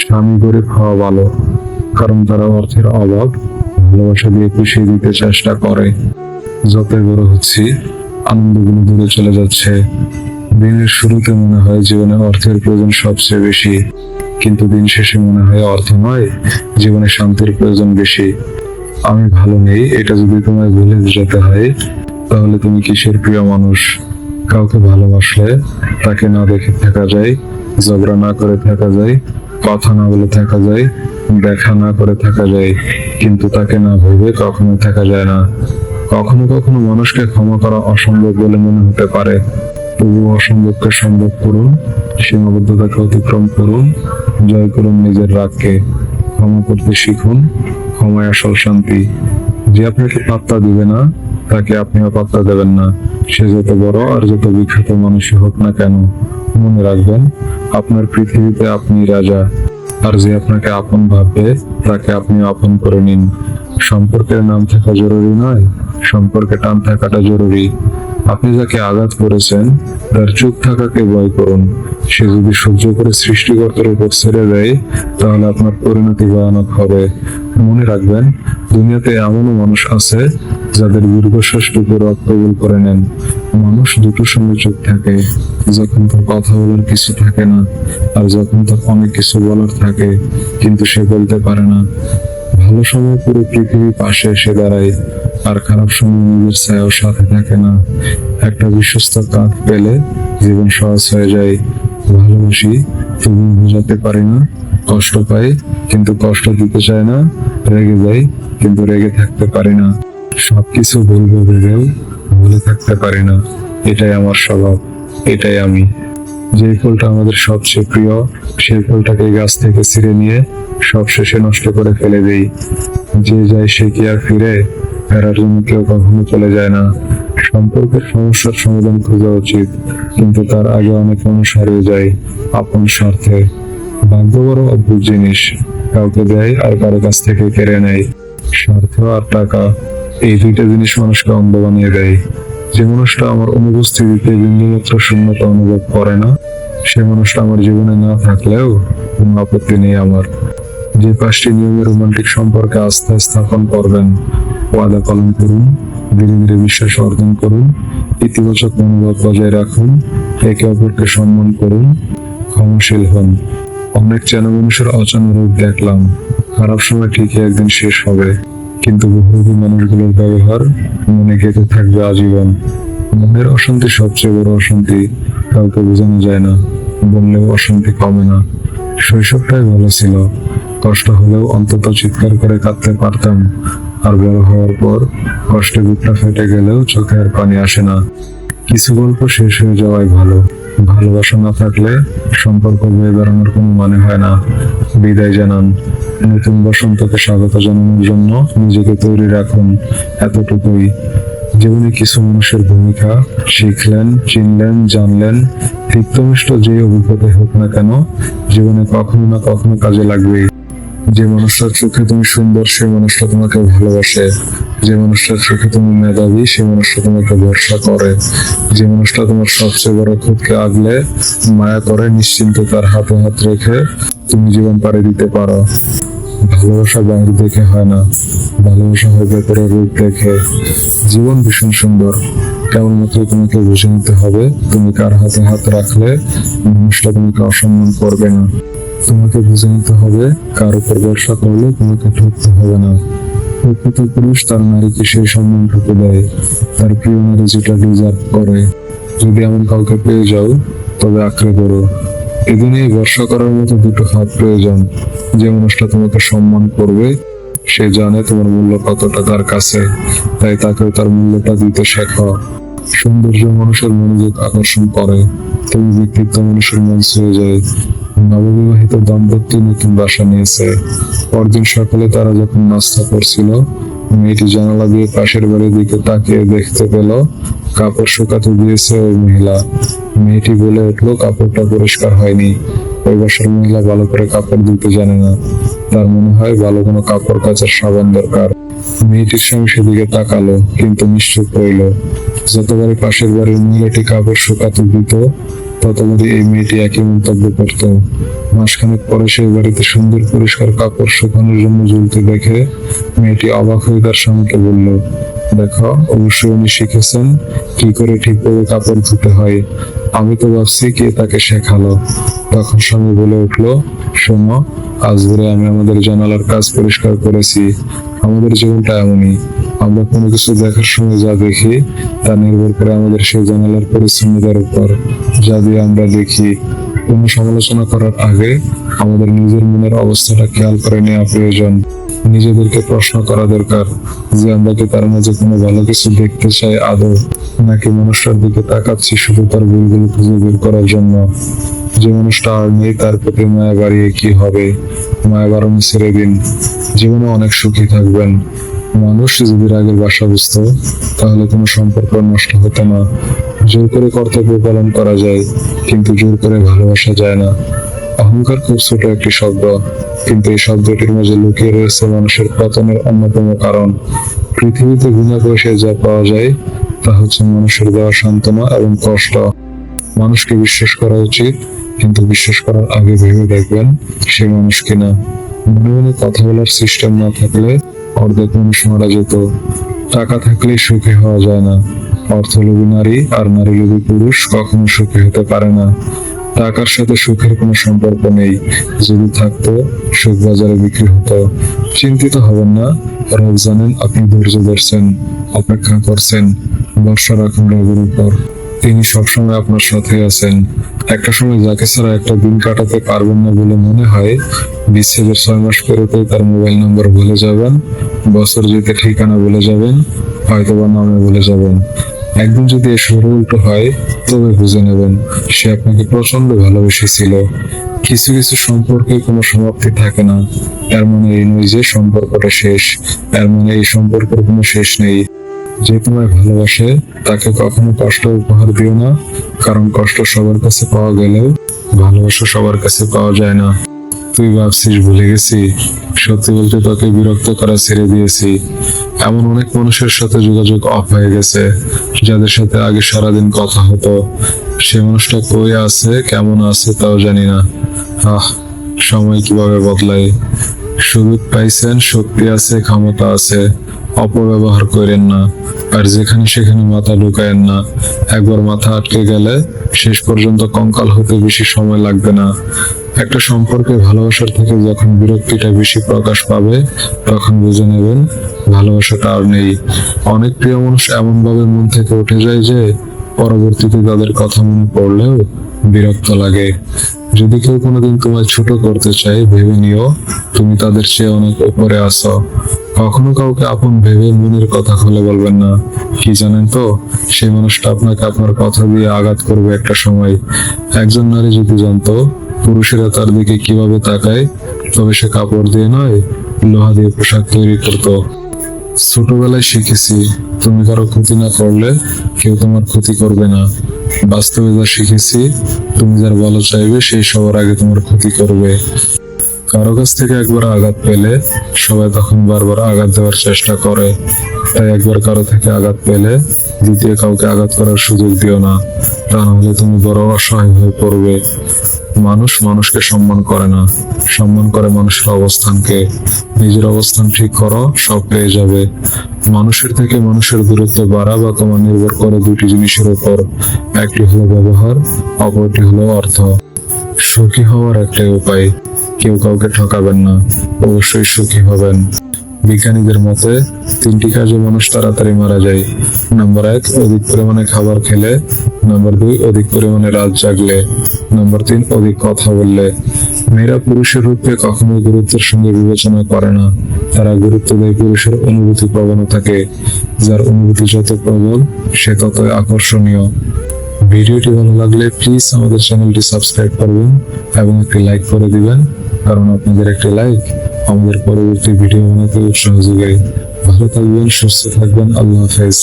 স্বামী গরিব হওয়া ভালো, কারণ তারা অর্থের অভাব ভালোবাসা দিয়ে পুষিয়ে দিতে চেষ্টা করে। যতই বড় হচ্ছি, আনন্দগুলো দূরে চলে যাচ্ছে। দিনের শুরুতে মনে হয় জীবনে অর্থের প্রয়োজন সবচেয়ে বেশি, কিন্তু দিন শেষে মনে হয় অর্থ নয়, জীবনে শান্তির প্রয়োজন বেশি। আমি ভালো নেই এটা যদি তোমায় ভুলে যেতে হয়, তাহলে তুমি কিসের প্রিয় মানুষ? কাউকে ভালোবাসলে তাকে না দেখে থাকা যায়, ঝগড়া না করে থাকা যায়, কথা না বলে থাকা যায়, দেখা না করে থাকা যায়, কিন্তু তাকে না ভেবে কখনো থাকা যায় না। কখনো কখনো মানুষকে ক্ষমা করা অসম্ভব বলে মনে হতে পারে, তবুও অসম্ভবকে সম্ভব করুন, সীমাবদ্ধতাকে অতিক্রম করুন, জয় করুন নিজের রাগকে। ক্ষমা করতে শিখুন, ক্ষমায় আসল শান্তি। যে আপনাকে পাত্তা দিবে না, তাকে আপনিও পাত্তা দেবেন না, সে যত বড় আর যত বিখ্যাত মানুষই হোক না কেন। মনে রাখবেন, আপনার পৃথিবীতে আপনি রাজা, আর যে আপনাকে আপন ভাববে তাকে আপনি আপন করে নিন। সম্পর্কের নাম থাকা জরুরি নয়, সম্পর্কে টান থাকাটা জরুরি। আপনি যাকে আঘাত করেছেন তার চুপ থাকাকে ভয় করুন। সে যদি সহ্য করে সৃষ্টিকর্তার উপর ছেড়ে দেয়, তাহলে আপনার পরিণতি ভয়ানক হবে। মনে রাখবেন, দুনিয়াতে এমনও মানুষ আছে যাদের দীর্ঘশ্বাসটুকু রব কবুল করে নেন। মানুষ দুটো সময় চুপ থাকে, যখন তার কথা বলার কিছু থাকে না, আর যখন তার অনেক কিছু বলার থাকে কিন্তু সে বলতে পারে না। ভালো সময় পুরো পৃথিবী পাশে এসে দাঁড়ায়, আর খারাপ সময় নিজের ছায়াও সাথে থাকে না। একটা বিশ্বস্ত কাঁধ পেলে জীবন সহজ হয়ে যায়। ভালোবাসি, তবু বোঝাতে পারি না। কষ্ট পাই, কিন্তু কষ্ট দিতে চায় না। রেগে যাই, কিন্তু রেগে থাকতে পারি না। সবকিছু বলবো ভেবেও ভুলে থাকতে পারি না। এটাই আমার স্বভাব, এটাই আমি। যে ফুলটা আমাদের সবচেয়ে প্রিয়, সেই ফুলটাকে গাছ থেকে ছিঁড়ে নিয়ে সবশেষে নষ্ট করে ফেলে দেই। যে যায় সে কি আর ফিরে? ফেরার জন্য কেউ কখনো চলে যায় না। সম্পর্কের সমস্যার সমাধান খোঁজা উচিত, কিন্তু তার আগে অনেক মানুষ হারিয়ে যায় আপন স্বার্থে। ভাগ্য বড় অদ্ভুত জিনিস, কাউকে দেয় আর কারো কাছ থেকে কেড়ে নেয়। স্বার্থ আর টাকা, এই দুইটা জিনিস মানুষকে অন্ধ বানিয়ে দেয়। যে মানুষটা আমার অনুপস্থিতিতে বিন্দুমাত্র শূন্যতা অনুভব করে না, সে মানুষটা আমার জীবনে না থাকলেও কোনো আপত্তি নেই আমার। যে 5টি নিয়মে রোমান্টিক সম্পর্কে আস্থা স্থাপন করবেন: ওয়াদা পালন করুন, ধীরে ধীরে বিশ্বাস অর্জন করুন, ইতিবাচক মনোভাব বজায় রাখুন, একে অপরকে সম্মান করুন, ক্ষমাশীল হন। অনেক চেনা মানুষের অচানা রূপ দেখলাম। খারাপ সময় ঠিকই একদিন শেষ হবে, কিন্তু বহুদিন মানুষগুলোর ব্যবহার মনে গেঁথে থাকবে আজীবন। মনের অশান্তি সবচেয়ে বড় অশান্তি, কাউকে বোঝানো যায় না, বললেও অশান্তি কমে না। শৈশবটাই ভালো ছিল, কষ্ট হলেও অন্তত চিৎকার করে কাঁদতে পারতাম। আর বড় হওয়ার পর কষ্টে বুকটা ফেটে গেলেও চোখে আর পানি আসে না। কিছু গল্প শেষ হয়ে যাওয়াই ভালো। ভালোবাসা না থাকলে সম্পর্ক বয়ে বেড়ানোর কোনো মানে হয় না। বিদায় জানান, নতুন বসন্তকে স্বাগত জানানোর জন্য নিজেকে তৈরি রাখুন, এতটুকুই। জীবনে কিছু মানুষের ভূমিকা শিখলেন, চিনলেন, জানলেন। তিক্তমিষ্ট যে অভিজ্ঞতা হোক না কেন, জীবনে কখনো না কখনো কাজে লাগবেই। যে মানুষটার চোখে তুমি সুন্দর, সে মানুষটা তোমাকে ভালোবাসে। যে মানুষটার চোখে তুমি মেধাবী, সে মানুষটা তোমাকে ভরসা করে। যে মানুষটা তোমার সবচেয়ে বড় খুদকে আগলে মায়া করে, নিশ্চিন্তে তার হাতে হাত রেখে তুমি জীবন পাড়ি দিতে পারো। ভালোবাসা বাইরে দেখে হয় না, ভালোবাসা হয় ভেতরের রূপ দেখে। জীবন ভীষণ সুন্দর, কেবলমাত্র তোমাকে বুঝে নিতে হবে তুমি কার হাতে হাত রাখলে মানুষটা তোমাকে অসম্মান করবে না। তোমাকে বুঝে নিতে হবে কার উপর ভরসা করলে তোমাকে ঠকতে হবে না। প্রকৃত পুরুষ তার নারীকে সেই সম্মানটুকু দেয়, তার প্রিয় নারী যেটা ডিজার্ভ করে। যদি এমন কাউকে পেয়ে যাও, তবে আঁকড়ে পড়ো। এদিনেই ভরসা করার মতো দুটো হাত প্রয়োজন। যে মানুষটা তোমাকে সম্মান করবে, সে জানে তোমার মূল্য কতটা তার কাছে, তাই তাকেও তার মূল্যটা দিতে শেখো। সৌন্দর্য মানুষের মনোযোগ আকর্ষণ করে, তবে ব্যক্তিত্ব মানুষের মন ছুঁয়ে যায়। নববিবাহিত দাম্পত্য নতুন বাসা নিয়েছে। পরদিন সকালে তারা যখন নাস্তা করছিল, মেয়েটি জানালা দিয়ে পাশের বাড়ির দিকে তাকিয়ে দেখতে পেল কাপড় শুকাতে দিয়েছে ওই মহিলা। মেয়েটি বলে উঠলো কাপড়টা পরিষ্কার হয়নি। ওই বাসার মহিলা ভালো করে কাপড় ধুতে জানে না, তার মনে হয় ভালো কোনো কাপড় কাচার সাবান দরকার। মেয়েটির স্বামী সেদিকে তাকালো, কিন্তু নিশ্চুপ রইল। যতবারই পাশের বাড়ির মহিলাটি কাপড় শুকাতে দিত, ততবারই এই মেয়েটি একই মন্তব্য করত। মাসখানেক পরে সেই বাড়িতে সুন্দর পরিষ্কার কাপড় শুকানোর জন্য ঝুলতে দেখে মেয়েটি অবাক হয়ে তার স্বামীকে বলল, দেখো, অবশ্যই উনি শিখেছেন কি করে ঠিকভাবে কাপড় ধুতে হয়। আমি তো ভাবছি কে তাকে শেখালো। তখন স্বামী বলে উঠলো, শোনো, আজ ভোরে আমি আমাদের জানালার কাজ পরিষ্কার করেছি। আমাদের জীবনটা এমনই, আমরা কোনো কিছু দেখার সময় যা দেখি তা নির্ভর করে আমাদের সেই জানালার পরিচ্ছন্নতার উপর। যা দিয়ে আমরা দেখি, কোনো সমালোচনা করার আগে আমাদের নিজের মনের অবস্থাটা খেয়াল করে নেওয়া প্রয়োজন। নিজেদেরকে প্রশ্ন করা দরকার যে আমরা কি তার মাঝে কোনো ভালো কিছু দেখতে চাই আদৌ, নাকি মানুষটার দিকে তাকাচ্ছি শুধু তার ভুলগুলো খুঁজে বের করার জন্য। যে মানুষটা আর নেই তার প্রতি মায়া বাড়িয়ে কি হবে? মায়া বাড়ানো ছেড়ে দিন, জীবনে অনেক সুখী থাকবেন। মানুষ যদি রাগের বাসা বুঝতো তাহলে কোনো সম্পর্ক নষ্ট হতো না। জোর করে কর্তব্য পালন করা যায়, কিন্তু জোর করে ভালোবাসা যায় না। অহংকার খুব ছোট একটি শব্দ, কিন্তু এই শব্দটির মাঝে লুকিয়ে রয়েছে মানুষের পতনের অন্যতম কারণ। পৃথিবীতে বিনা পয়সায় যা পাওয়া যায় তা হচ্ছে মানুষের দেওয়া সান্ত্বনা এবং কষ্ট। মানুষকে বিশ্বাস করা উচিত, কিন্তু বিশ্বাস করার আগে ভেবে দেখবেন সে মানুষ কিনা। মনে মনে কথা বলার সিস্টেম না থাকলে অর্ধেক মানুষ মারা যেত। টাকা থাকলেই সুখী হওয়া যায় না। অর্থলোভী নারী আর নারীলোভী পুরুষ কখনো সুখী হতে পারে না। টাকার সাথে সুখের কোনো সম্পর্ক নেই। যদি থাকতো, সুখ বাজারে বিক্রি হতো। চিন্তিত হবেন না, রব জানেন আপনি ধৈর্য ধরছেন, অপেক্ষা করছেন। ভরসা রাখুন রবের উপর, তিনি সবসময় আপনার সাথে আছেন। একটা সময় যাকে ছাড়া একটা দিন কাটাতে পারবেন না বলে মনে হয়, বিচ্ছেদের 6 মাস পেরোতে তার মোবাইল নম্বর ভুলে যাবেন, বছর যেতে ঠিকানা ভুলে যাবেন, হয়তোবা নামে ভুলে যাবেন। একদিন যদি এসব উল্টো হয়, তবে বুঝে নেবেন সে আপনাকে প্রচন্ড ভালোবেসেছিল। কিছু কিছু সম্পর্কে কোনো সমাপ্তি থাকে না। এর মানে এই নয় যে সম্পর্কটা শেষ, এর মানে এই সম্পর্কের কোনো শেষ নেই। যে তোমায় ভালোবাসে তাকে কখনো কষ্ট উপহার দিও না, কারণ কষ্ট সবার কাছে পাওয়া গেলেও ভালোবাসা সবার কাছে পাওয়া যায় না। তুই ভাবছিস ভুলে গেছি? সত্যি বলতে তোকে বিরক্ত করা ছেড়ে দিয়েছি। এমন অনেক মানুষের সাথে যোগাযোগ অফ হয়ে গেছে, যাদের সাথে আগে সারাদিন কথা হতো। সে মানুষটা কই আছে, কেমন আছে তাও জানি না। সময় কিভাবে বদলায়। সুযোগ পাইছেন, শক্তি আছে, ক্ষমতা আছে, অপব্যবহার করেন না। আর যেখানে সেখানে মাথা ঢুকায়েন না। একবার মাথা আটকে গেলে শেষ পর্যন্ত কঙ্কাল হতে বেশি সময় লাগবে না। একটা সম্পর্কে ভালোবাসার থেকে যখন বিরক্তিটা বেশি প্রকাশ পাবে, তখন বুঝে নেবেন ভালোবাসাটা আর নেই। অনেক প্রিয় মানুষ এমন ভাবে মন থেকে উঠে যায় যে পরবর্তীতে তাদের কথা মনে পড়লেও বিরক্ত লাগে। যদি কেউ কোনোদিন তোমায় ছোট করতে চায়, ভেবে নিও তুমি তাদের চেয়ে অনেক উপরে আছো। কখনো কাউকে আপন ভেবে মনের কথা খুলে বলবেন না। কি জানেন তো, সেই মানুষটা আপনাকে আপনার কথা দিয়ে আঘাত করবে একটা সময়। একজন নারী যদি জানতো পুরুষেরা তার দিকে কিভাবে তাকায়, তবে সে কাপড় দিয়ে নয়, লোহা দিয়ে পোশাক তৈরি করতো। ছোটবেলায় শিখেছি, তুমি কারো ক্ষতি না করলে কেউ তোমার ক্ষতি করবে না। বাস্তবে যা শিখেছি, তুমি যার ভালো চাইবে সেই সবার আগে তোমার ক্ষতি করবে। কারো কাছ থেকে একবার আঘাত পেলে সবাই তখন বারবার আঘাত দেওয়ার চেষ্টা করে। তাই একবার কারো থেকে আঘাত পেলে দ্বিতীয় কাউকে আঘাত করার সুযোগ দিও না, তা নাহলে তুমি বড় অসহায় হয়ে পড়বে। মানুষ মানুষকে সম্মান করে না, সম্মান করে মানুষের অবস্থানকে। নিজের অবস্থান ঠিক করো, সব পেয়ে যাবে। মানুষের থেকে মানুষের দূরত্ব বাড়া বা কমা নির্ভর করে দুটি জিনিসের উপর। একটি হলো ব্যবহার, অপরটি হলো অর্থ। সুখী হওয়ার একটাই উপায়, কেউ কাউকে ঠকাবেন না, অবশ্যই সুখী হবেন। বিজ্ঞানীদের মতে 3টি কাজে মানুষ তাড়াতাড়ি মারা যায়। নাম্বার 1, অধিক পরিমাণে খাবার খেলে। নাম্বার 2, অধিক পরিমাণে রাত জাগলে। নাম্বার 3, অধিক কথা বললে। মেয়েরা পুরুষের রূপকে কখনোই গুরুত্বের সঙ্গে বিবেচনা করে না। তারা গুরুত্ব দেয় পুরুষের অনুভূতি প্রবণতাকে। যার অনুভূতি যত প্রবল, সে ততই আকর্ষণীয়। ভিডিওটি ভালো লাগলে প্লিজ আমাদের চ্যানেলটি সাবস্ক্রাইব করবেন এবং একটি লাইক করে দিবেন, কারণ আপনাদের একটি লাইক আমাদের পরবর্তী ভিডিও বানাতে উৎসাহ যোগায়। ভালো থাকবেন, সুস্থ থাকবেন। আল্লাহ হাফেজ।